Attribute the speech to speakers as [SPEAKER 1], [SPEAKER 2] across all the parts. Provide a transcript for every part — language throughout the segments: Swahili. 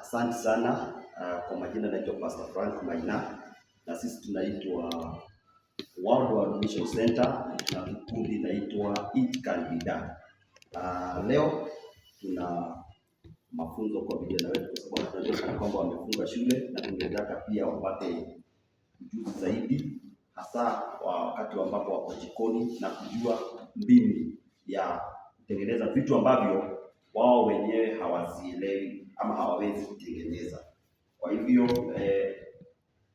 [SPEAKER 1] Asante sana. Kwa majina naitwa Pastor Frank Maina na sisi tunaitwa World Mission Center na kikundi inaitwa It Can Be Done. Leo tuna mafunzo kwa vijana wetu kwa sababu tunajua kwamba wamefunga shule na tungetaka pia wapate ujuzi zaidi, hasa wakati ambapo wako jikoni na kujua mbinu ya kutengeneza vitu ambavyo wao wenyewe hawazielewi ama hawawezi kutengeneza. Kwa hivyo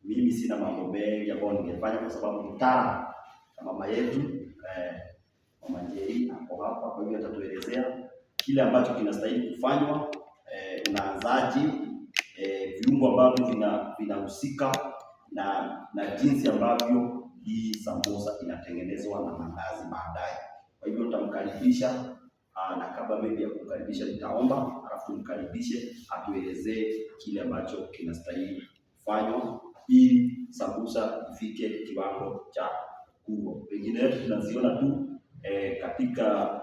[SPEAKER 1] mimi sina mambo mengi ambayo ningefanya kwa sababu mtaalamu kama mama yetu Mama Njeri hapo hapa, kwa hivyo atatuelezea kile ambacho kinastahili kufanywa, unaanzaje, viungo ambavyo vinahusika na jinsi ambavyo hii sambusa inatengenezwa na mandazi baadaye. Kwa hivyo tutamkaribisha na kabla maybe ya kukaribisha nitaomba, alafu tumkaribishe atuelezee kile ambacho kinastahili kufanywa ili sambusa ifike kiwango cha kubwa. Pengine tunaziona tu katika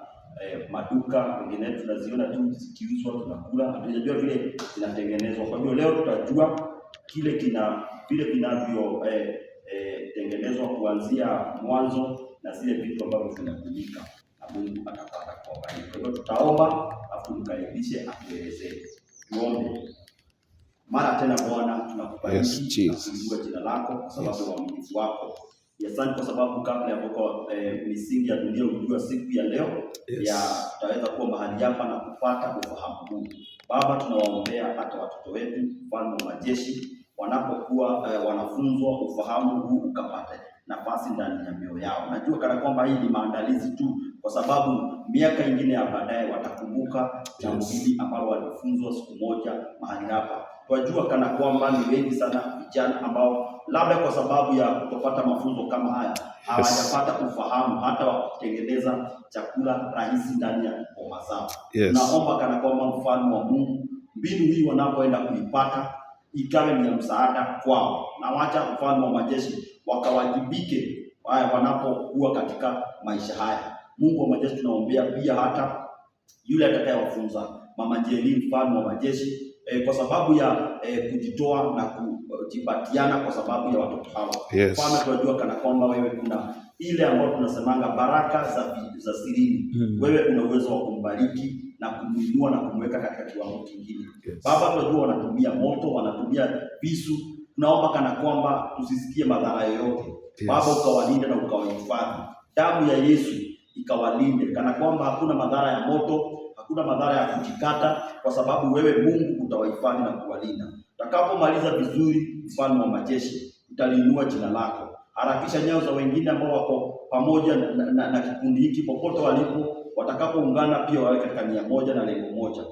[SPEAKER 1] maduka, pengine tunaziona tu zikiuzwa tunakula, hatujajua vile zinatengenezwa. Kwa hiyo leo tutajua kile vile vinavyo tengenezwa kuanzia mwanzo na zile vitu ambavyo vinatumika, na Mungu atapata kwa baraka. Kwa hiyo tutaomba afu tukaribishe atuelezee. Tuombe. Mara tena Bwana tunakubariki na kuinua jina lako kwa sababu ya uaminifu wako. Asante kwa sababu kabla ya kuweka misingi ya dunia ulijua siku ya leo ya tutaweza kuwa mahali hapa na kupata ufahamu huu. Baba, tunawaombea hata watoto wetu, mfalme wa majeshi, wanapokuwa wanafunzwa ufahamu huu ukapata nafasi ndani ya mioyo yao. Najua kana kwamba hii ni maandalizi tu, kwa sababu miaka ingine ya baadaye watakumbuka jambo hili ambalo walifunzwa siku moja mahali hapa. Tunajua kana kwamba ni wengi sana vijana ambao labda kwa sababu ya kutopata mafunzo kama haya hawajapata ufahamu hata wa kutengeneza chakula rahisi ndani ya boma zao. Naomba kana kwamba mfalme wa Mungu, mbinu hii wanapoenda kuipata ikawe ni ya msaada kwao, na wacha mfalme wa majeshi wakawajibike wanapokuwa katika maisha haya. Mungu wa majeshi, tunaombea pia hata yule atakayewafunza Mama Njeri, mfalme wa majeshi, kwa sababu ya kujitoa na kujipatiana kwa sababu ya watoto hawa. Mfalme, tunajua kana kwamba wewe kuna ile ambayo tunasemanga baraka za sirini. Wewe una uwezo wa kumbariki na kumuinua na kumweka katika kiwango kingine. Baba, tunajua wanatumia moto, wanatumia visu. Tunaomba kana kwamba tusisikie madhara yoyote. Baba, ukawalinde na ukawahifadhi. Damu ya Yesu ikawalinde kana kwamba hakuna madhara ya moto, hakuna madhara ya kujikata, kwa sababu wewe Mungu utawahifadhi na kuwalinda. Utakapomaliza vizuri, mfalme wa majeshi, utaliinua jina lako. Harakisha nyayo za wengine ambao wako pamoja na kikundi hiki popote walipo, watakapoungana pia wawe katika nia moja na lengo moja.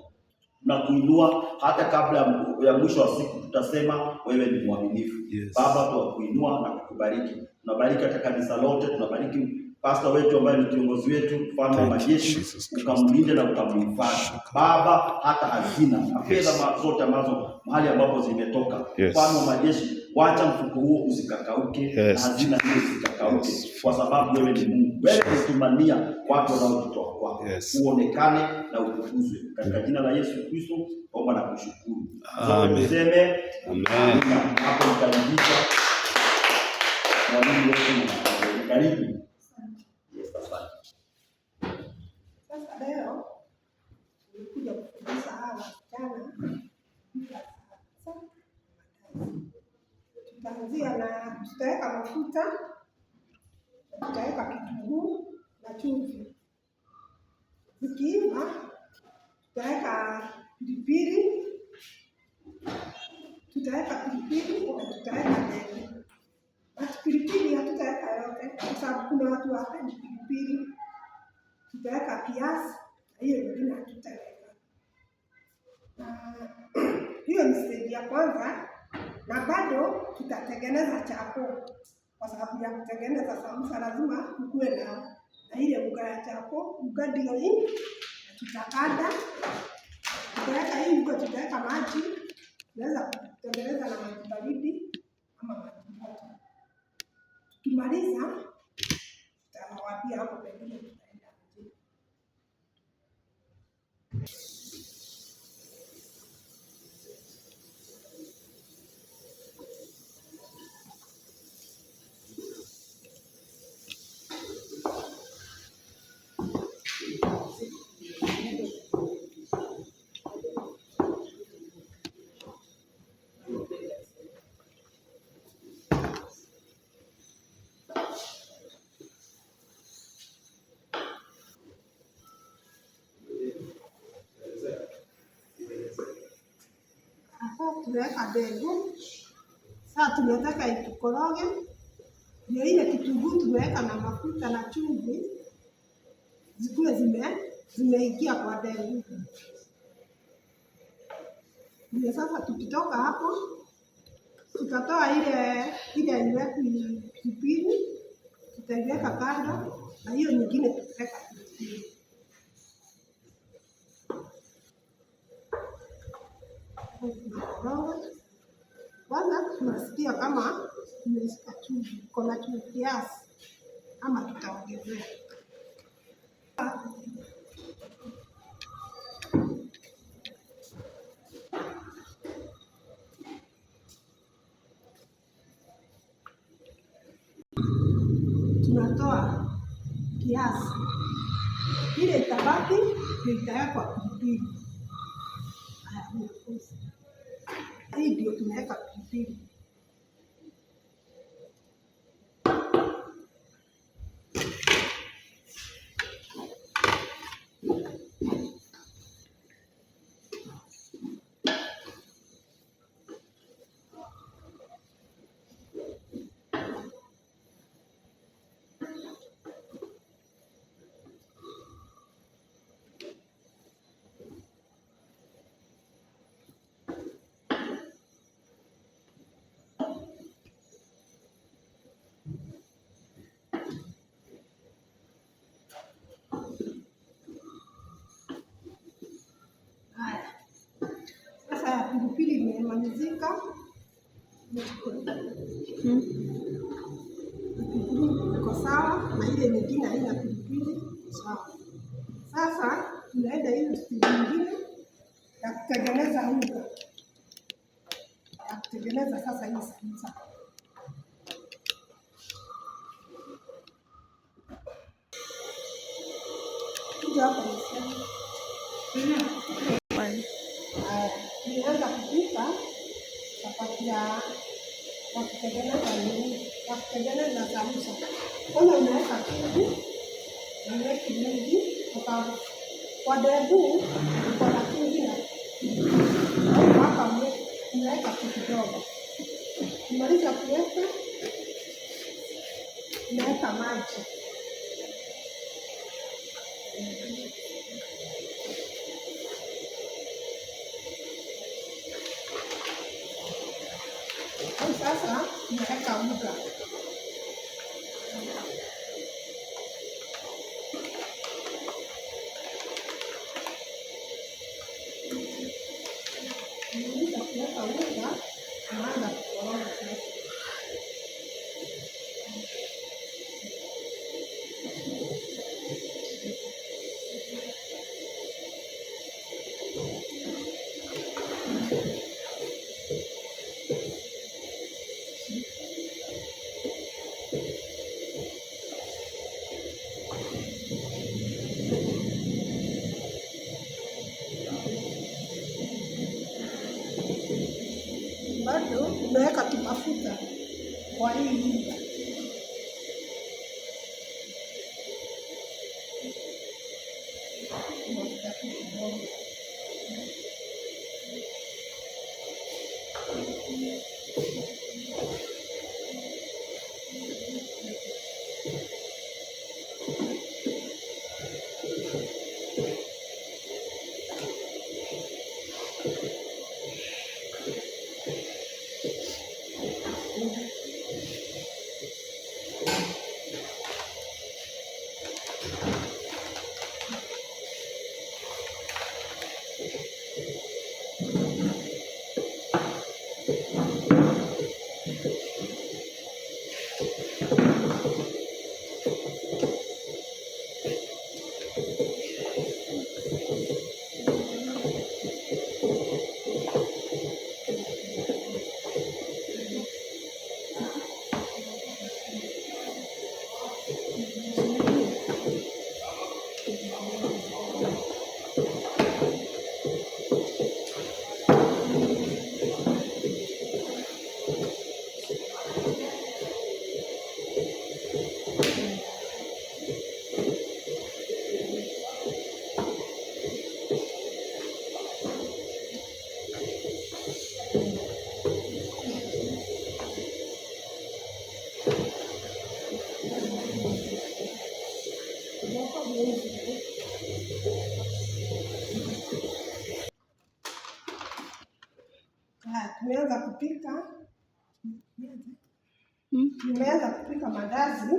[SPEAKER 1] Na kuinua hata kabla ya mwisho wa siku tutasema wewe ni mwaminifu. Baba, tunakuinua na kukubariki. Tunabariki hata kanisa lote, tunabariki pastor wetu ambaye ni kiongozi wetu, mfalme wa majeshi, ukamlinde na ukamhifadhi. Baba, hata hazina na fedha zote ambazo mahali ambapo zimetoka, mfalme wa majeshi, wacha mfuko huo usikakauke na hazina hiyo usikakauke, kwa sababu wewe ni Mungu. Wewe unatumania watu wanaojitoa kwako, uonekane na utukuzwe. Katika jina la Yesu Kristo omba na kushukuru. Amen. Tuseme amen. Hapo mkaribisha mwalimu wetu, karibu.
[SPEAKER 2] Sasa leo nilikuja kufundisha hawa wasichana. Tutaanzia na tutaweka mafuta, tutaweka kitunguu na chumvi. Zikiiva tutaweka pilipili, na tutaweka ndege. Basi pilipili hatutaweka yote kwa sababu kuna watu hawapendi pilipili. Tutaweka kiasi na hiyo nyingine hatutaweka. Hiyo ni stage ya kwanza, na bado tutatengeneza chapo. Kwa sababu ya kutengeneza sambusa lazima kuwe na ile unga ya chapo. Unga ndio hii, tutakanda. Tutaweka hii unga, tutaweka maji. Tunaweza kutengeneza na maji baridi ama maji moto. Tukimaliza tutawaambia hapo pengine. tunaweka dengu. Sasa tunataka itukoroge, ndio ile kitunguu tumeweka na mafuta na chumvi zikuwe zimeingia kwa dengu. Ndio sasa tukitoka hapo tutatoa ile iweku pilipili, tutaiweka kando na hiyo nyingine tutaweka pilipili. Kwanza tunasikia kama tumeshika chumvi, kuna chumvi kiasi ama tutaongezea. Tunatoa kiasi, ile itabaki itawekwa pilipili. Hii ndio tunaweka pilipili. Pilipili imemalizika. Iko sawa na ile nyingine haina pilipili sawa. Sasa tunaenda ile stili nyingine ya kutengeneza unga. Ya kutengeneza sasa hii sambusa. Kuja hapa niseme. Tunaanza kupika chapati ya kutengeneza sambusa. Kwanza unaweka chumvi, unaweka mingi kwa dengu, uko na chumvi na hapa unaweka kidogo. Ukimaliza kuweka, unaweka maji. Sasa tunaweka unga. Tunaweka unga, tunaanza kukoroga sasa. Bado unaweka tu mafuta kwa hii unga. Tumeanza kupika. Nimeanza kupika mandazi.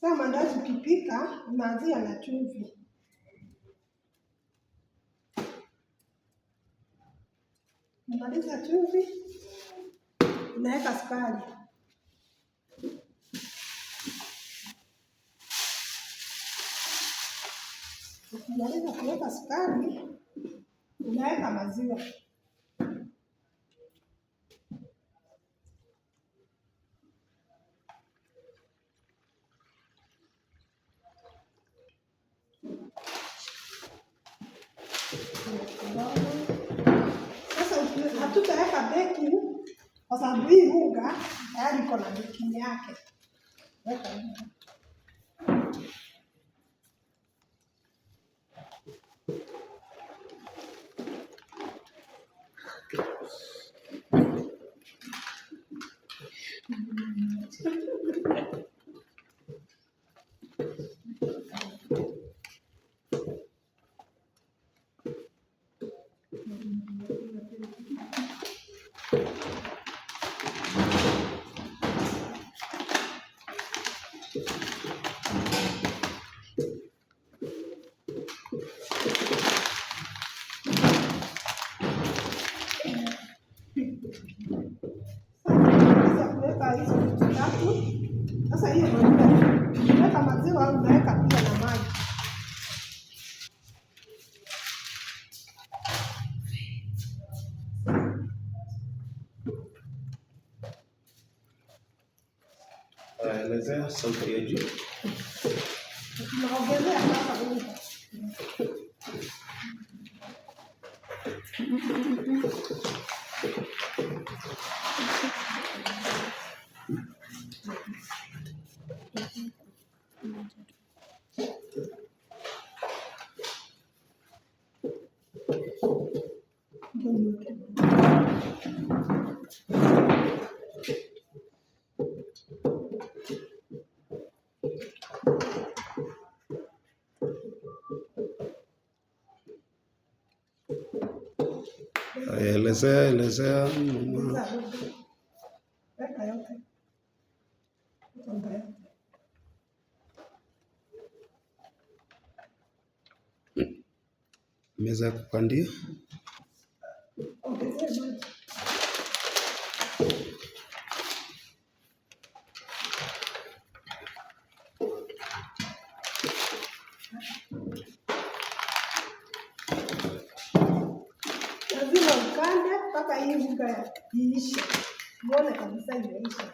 [SPEAKER 2] Sasa mandazi ukipika unaanzia na chumvi. Unamaliza chumvi, unaweka sukari. Ukimaliza kuweka sukari, unaweka maziwa. Sasa hatutaweka baking kwa sababu hii unga tayari iko na baking yake. Weka unga. Sasa hiyo unaweka maziwa au unaweka pia na maji.
[SPEAKER 1] Elezea sauti ya juu.
[SPEAKER 2] Tunaongezea sasa unga.
[SPEAKER 1] Elezea.
[SPEAKER 2] Weka yote.
[SPEAKER 1] Meza ya kukandia.
[SPEAKER 2] Lazima ukande mpaka hii unga iishe. Uone kabisa imeisha.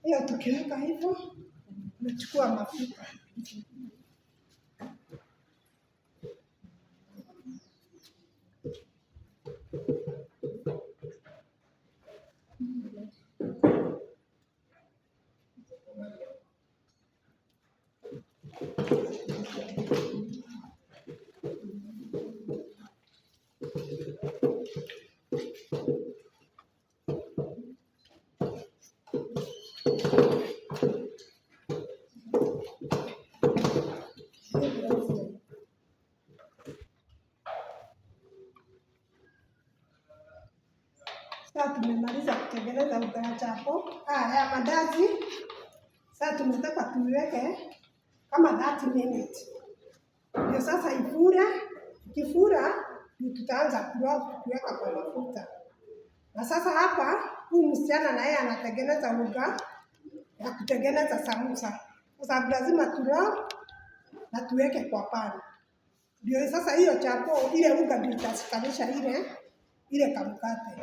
[SPEAKER 2] Hiyo tukiweka hivyo, nachukua mafuta. Sasa tumemaliza kutengeneza unga ya chapo. Ya mandazi. Sasa tunataka tuiweke kama 30 minutes. Ndio sasa ifure. Ikifura tutaanza kuweka kwa mafuta. Na sasa hapa huyu msichana na yeye anatengeneza unga ya kutengeneza samosa. Kwa sababu lazima turoll na tuweke kwa pan. Ndio sasa hiyo chapo ile unga ndio itashikanisha ile kamkate.